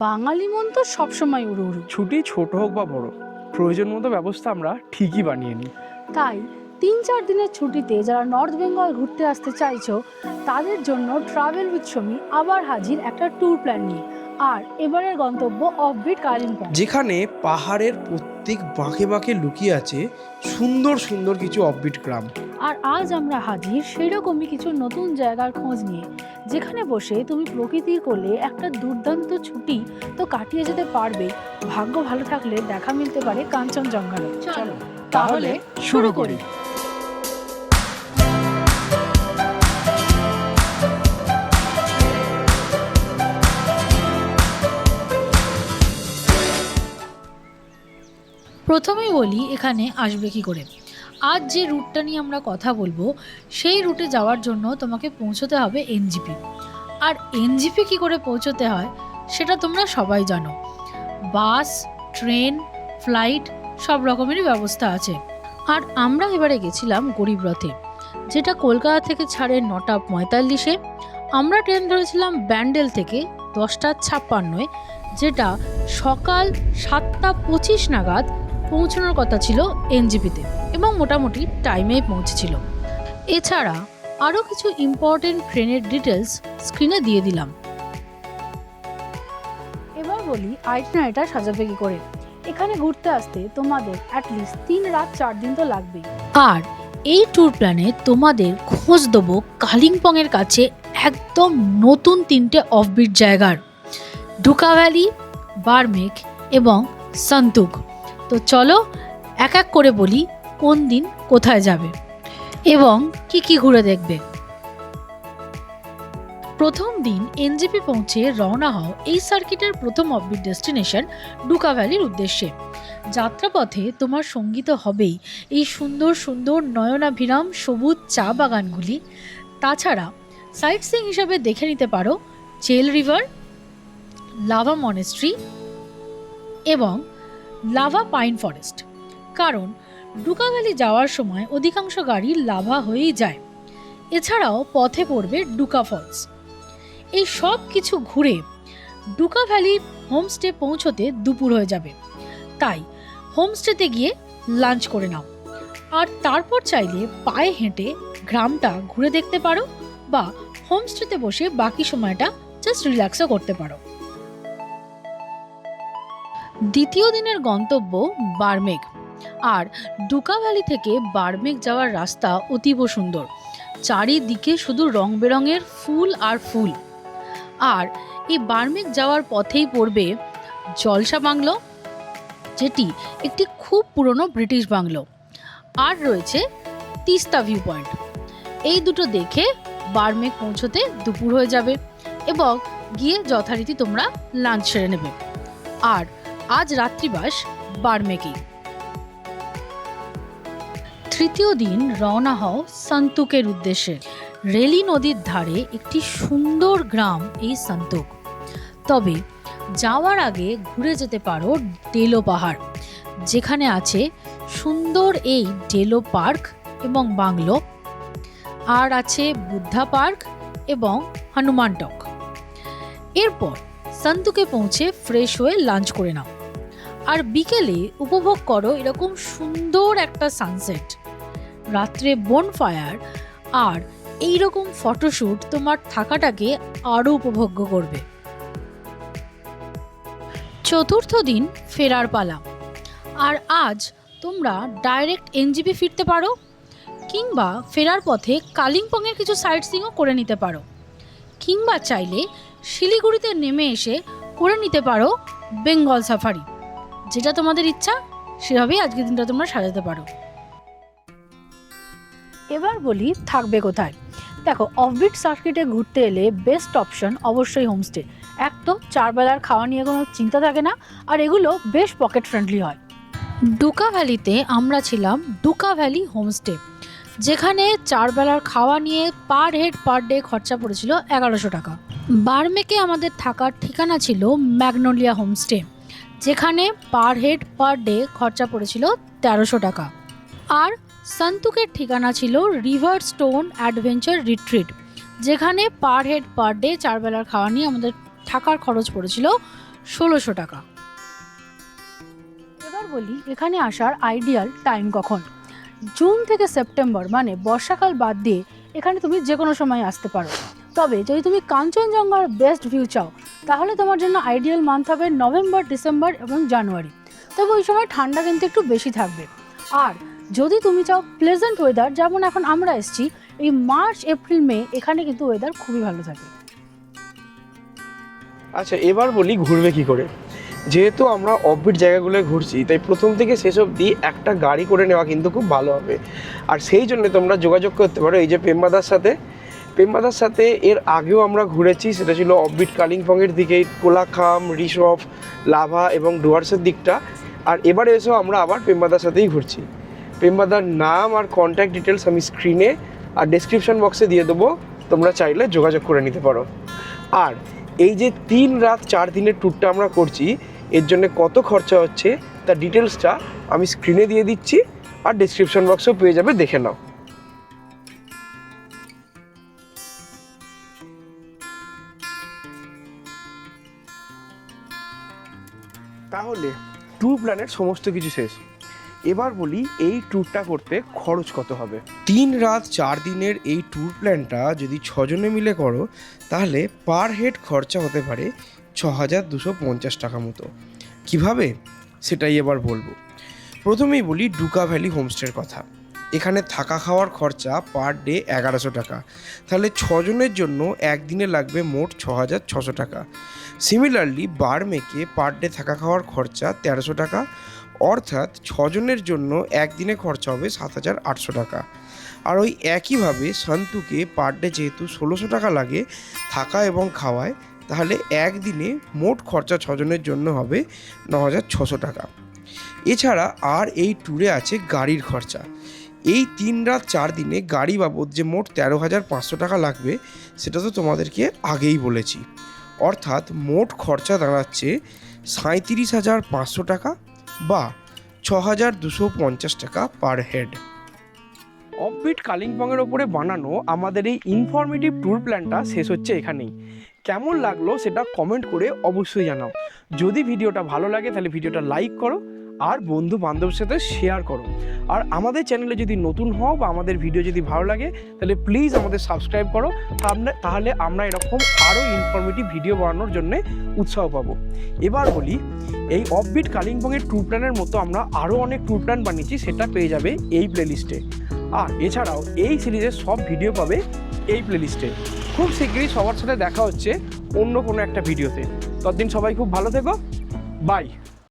বাঙালি মন তো সবসময় উড়ু উড়ু। ছুটি ছোট হোক বা বড়, প্রয়োজন মতো ব্যবস্থা আমরা ঠিকই বানিয়ে নিই। তাই 3-4 দিনের ছুটিতে যারা নর্থ বেঙ্গল ঘুরতে আসতে চাইছো তাদের জন্য ট্রাভেল উইথ সমী আবার হাজির একটা ট্যুর প্ল্যান নিয়ে। আর এবারের গন্তব্য অফবিট কালিম্পং। যেখানে পাহাড়ের প্রত্যেক বাঁকে বাঁকে লুকিয়ে আছে সুন্দর সুন্দর কিছু অফবিট গ্রাম। আর আজ আমরা হাজির সেরকমই কিছু নতুন জায়গার খোঁজ নিয়ে, যেখানে বসে তুমি প্রকৃতির কোলে একটা দুর্দান্ত ছুটি তো কাটিয়ে যেতে পারবে। ভাগ্য ভালো থাকলে দেখা মিলতে পারে কাঞ্চনজঙ্ঘারও। চলো তাহলে শুরু করি। প্রথমেই বলি এখানে আসবে কি করে। আজ যে রুটটা নিয়ে আমরা কথা বলবো সেই রুটে যাওয়ার জন্য তোমাকে পৌঁছতে হবে এনজিপি। আর এনজিপি কি করে পৌঁছতে হয় সেটা তোমরা সবাই জানো। বাস, ট্রেন, ফ্লাইট সব রকমেরই ব্যবস্থা আছে। আর আমরা এবারে গেছিলাম গরিব রথে, যেটা কলকাতা থেকে ছাড়ে 9টা 45-এ। আমরা ট্রেন ধরেছিলাম ব্যান্ডেল থেকে 10টা 56-এ, যেটা সকাল 7টা 25 নাগাদ পৌঁছানোর কথা ছিল এনজিপিতে, এবং মোটামুটি টাইমেই পৌঁছেছিল। এছাড়া আরও কিছু ইম্পর্টেন্ট ট্রেনের ডিটেলস স্ক্রিনে দিয়ে দিলাম। এবার বলি আইটিনারিটা সাজাবে কি করে। এখানে ঘুরতে আসতে তোমাদের অ্যাটলিস্ট 3 রাত 4 দিন তো লাগবেই। আর এই ট্যুর প্ল্যানে তোমাদের খোঁজ দেবো কালিম্পংয়ের কাছে একদম নতুন 3টে অফবিট জায়গার, ডুকা ভ্যালি, বারমেক এবং সান্তুক। তো চলো এক এক করে বলি কোন দিন কোথায় যাবে এবং কি কি ঘুরে দেখবে। প্রথম দিন এনজিপি পৌঁছে রওনা হও এই সার্কিটের প্রথম অফবিট ডেস্টিনেশন ডুকা ভ্যালির উদ্দেশ্যে। যাত্রাপথে তোমার সঙ্গী তো হবেই এই সুন্দর সুন্দর নয়নাভিরাম সবুজ চা বাগানগুলি। তাছাড়া সাইট সিইং হিসাবে দেখে নিতে পারো চেল রিভার, লাভা মনেস্ট্রি এবং লাভা পাইন ফরেস্ট। কারণ ডুকা ভ্যালি যাওয়ার সময় অধিকাংশ গাড়ি লাভা হয়েই যায়। এছাড়াও পথে পড়বে ডুকা ফলস। এই সব কিছু ঘুরে ডুকা ভ্যালি হোমস্টে পৌঁছতে দুপুর হয়ে যাবে। তাই হোমস্টেতে গিয়ে লাঞ্চ করে নাও, আর তারপর চাইলে পায়ে হেঁটে গ্রামটা ঘুরে দেখতে পারো, বা হোমস্টেতে বসে বাকি সময়টা জাস্ট রিল্যাক্সও করতে পারো। দ্বিতীয় দিনের গন্তব্য বারমেক। আর ডুকা ভ্যালি থেকে বারমেক যাওয়ার রাস্তা অতীব সুন্দর, চারিদিকে শুধু রং বেরঙের ফুল আর ফুল। আর এই বারমেক যাওয়ার পথেই পড়বে জলসা বাংলো, যেটি একটি খুব পুরনো ব্রিটিশ বাংলো। আর রয়েছে তিস্তা ভিউ পয়েন্ট। এই দুটো দেখে বারমেক পৌঁছতে দুপুর হয়ে যাবে এবং গিয়ে যথারীতি তোমরা লাঞ্চ সেরে নেবে। আর আজ রাত্রিবাস বারমেকেই। তৃতীয় দিন রওনা হও সান্তুকের উদ্দেশ্যে। রেলি নদীর ধারে একটি সুন্দর গ্রাম এই সান্তুক। তবে যাওয়ার আগে ঘুরে যেতে পারো ডেলো পাহাড়, যেখানে আছে সুন্দর এই ডেলো পার্ক এবং বাংলো। আর আছে বুদ্ধা পার্ক এবং হনুমান টক। এরপর সান্তুকে পৌঁছে ফ্রেশ হয়ে লাঞ্চ করে নাও। আর বিকেলে উপভোগ করো এরকম সুন্দর একটা সানসেট, রাত্রে বনফায়ার আর এইরকম ফটোশ্যুট তোমার থাকাটাকে আরও উপভোগ্য করবে। চতুর্থ দিন ফেরার পালা। আর আজ তোমরা ডাইরেক্ট এনজিপি ফিরতে পারো, কিংবা ফেরার পথে কালিম্পংয়ের কিছু সাইট সিইংও করে নিতে পারো, কিংবা চাইলে শিলিগুড়িতে নেমে এসে করে নিতে পারো বেঙ্গল সাফারি। যেটা তোমাদের ইচ্ছা সেভাবেই আজকের দিনটা তোমরা সাজাতে পারো। এবার বলি থাকবে কোথায়। দেখো, অফবিট সার্কিটে ঘুরতে এলে বেস্ট অপশন অবশ্যই হোমস্টে। এক তো 4 বেলার খাওয়া নিয়ে কোনো চিন্তা থাকে না, আর এগুলো বেশ পকেট ফ্রেন্ডলি হয়। ডুকা ভ্যালিতে আমরা ছিলাম ডুকা ভ্যালি হোমস্টে, যেখানে 4 বেলার খাওয়া নিয়ে পার হেড পার ডে খরচা পড়েছিল 1100 টাকা। বারমেকে আমাদের থাকার ঠিকানা ছিল ম্যাগনোলিয়া হোমস্টে, যেখানে পার হেড পার ডে খরচা পড়েছিল 1300 টাকা। আর সান্তুকের ঠিকানা ছিল রিভার স্টোন অ্যাডভেঞ্চার রিট্রিট, যেখানে পার হেড পার ডে 4 বেলার খাওয়া নিয়ে আমাদের থাকার খরচ পড়েছিল 1600 টাকা। এবার বলি এখানে আসার আইডিয়াল টাইম কখন। জুন থেকে সেপ্টেম্বর মানে বর্ষাকাল বাদ দিয়ে এখানে তুমি যে কোনো সময় আসতে পারো। তবে যদি তুমি কাঞ্চনজঙ্ঘার বেস্ট ভিউ চাও তাহলে তোমার জন্য আইডিয়াল মান্থ হবে নভেম্বর, ডিসেম্বর এবং জানুয়ারি। তবে ওই সময় ঠান্ডা কিন্তু একটু বেশি থাকবে। আর যদি তুমি চাও প্লেজেন্ট ওয়েদার, যেমন এখন আমরা এসেছি, এই মার্চ, এপ্রিল, মে এখানে কিন্তু ওয়েদার খুবই ভালো থাকে। আচ্ছা, এবার বলি ঘুরবে কি করে। যেহেতু আমরা অফবিট জায়গাগুলোয় ঘুরছি, তাই প্রথম থেকে শেষ অবধি একটা গাড়ি করে নেওয়া কিন্তু খুব ভালো হবে। আর সেই জন্য তোমরা যোগাযোগ করতে পারো এই যে পেম্বাদার সাথে। পেম্বাদার সাথে এর আগেও আমরা ঘুরেছি, সেটা ছিল অফবিট কালিম্পংয়ের দিকে, কোলাখাম, রিসফ, লাভা এবং ডুয়ার্সের দিকটা। আর এবারে এসেও আমরা আবার পেম্বাদার সাথেই ঘুরছি। পেম্বাদার নাম আর কন্ট্যাক্ট ডিটেলস আমি স্ক্রিনে আর ডেসক্রিপশন বক্সে দিয়ে দেবো, তোমরা চাইলে যোগাযোগ করে নিতে পারো। আর এই যে 3 রাত 4 দিনের ট্যুরটা আমরা করছি, এর জন্য কত খরচা হচ্ছে তার ডিটেলসটা আমি স্ক্রিনে দিয়ে দিচ্ছি, আর ডেসক্রিপশন বক্সেও পেয়ে যাবে, দেখে নাও। তাহলে ট্যুর প্ল্যানের সমস্ত কিছু শেষ। এবার বলি এই ট্যুরটা করতে খরচ কত হবে। 3 রাত 4 দিনের এই ট্যুর প্ল্যানটা যদি 6 জনে মিলে করো তাহলে পার হেড খরচা হতে পারে 6250 টাকা মতো। কিভাবে সেটাই এবার বলবো। প্রথমেই বলি ডুকা ভ্যালি হোমস্টের কথা। এখানে থাকা খাওয়ার খরচা পার ডে 1100 টাকা। তাহলে 6 জনের জন্য একদিনে লাগবে মোট 6600 টাকা। সিমিলারলি বারমেকে পার ডে থাকা খাওয়ার খরচা 1300 টাকা, অর্থাৎ 6 জনের জন্য একদিনে খরচা হবে 7800 টাকা। আর ওই একইভাবে শান্তুকে পার ডে যেহেতু 1600 টাকা লাগে থাকা এবং খাওয়ায়, তাহলে একদিনে মোট খরচা 6 জনের জন্য হবে 9600 টাকা। এছাড়া আর এই ট্যুরে আছে গাড়ির খরচা। এই 3 রাত 4 দিনে গাড়ি বাবদ যে মোট 13,500 টাকা লাগবে সেটা তো তোমাদেরকে আগেই বলেছি, অর্থাৎ মোট খরচা দাঁড়াচ্ছে 37,500 টাকা বা 6,250 টাকা পার হেড। অফবিট কালিম্পংয়ের ওপরে বানানো আমাদের এই ইনফরমেটিভ ট্যুর প্ল্যানটা শেষ হচ্ছে এখানেই। কেমন লাগলো সেটা কমেন্ট করে অবশ্যই জানাও। যদি ভিডিওটা ভালো লাগে তাহলে ভিডিওটা লাইক করো আর বন্ধু বান্ধবের সাথে শেয়ার করো। আর আমাদের চ্যানেলে যদি নতুন হও বা আমাদের ভিডিও যদি ভালো লাগে তাহলে প্লিজ আমাদের সাবস্ক্রাইব করো, তাহলে আমরা এরকম আরও ইনফরমেটিভ ভিডিও বানানোর জন্য উৎসাহ পাবো। এবার বলি এই অফবিট কালিম্পংয়ের ট্যুর প্ল্যানের মতো আমরা আরও অনেক ট্যুর প্ল্যান বানিয়েছি, সেটা পেয়ে যাবে এই প্লেলিস্টে। আর এছাড়াও এই সিরিজের সব ভিডিও পাবে এই প্লেলিস্টে। খুব শীঘ্রই সবার সাথে দেখা হচ্ছে অন্য কোনো একটা ভিডিওতে। ততদিন সবাই খুব ভালো থেকো, বাই।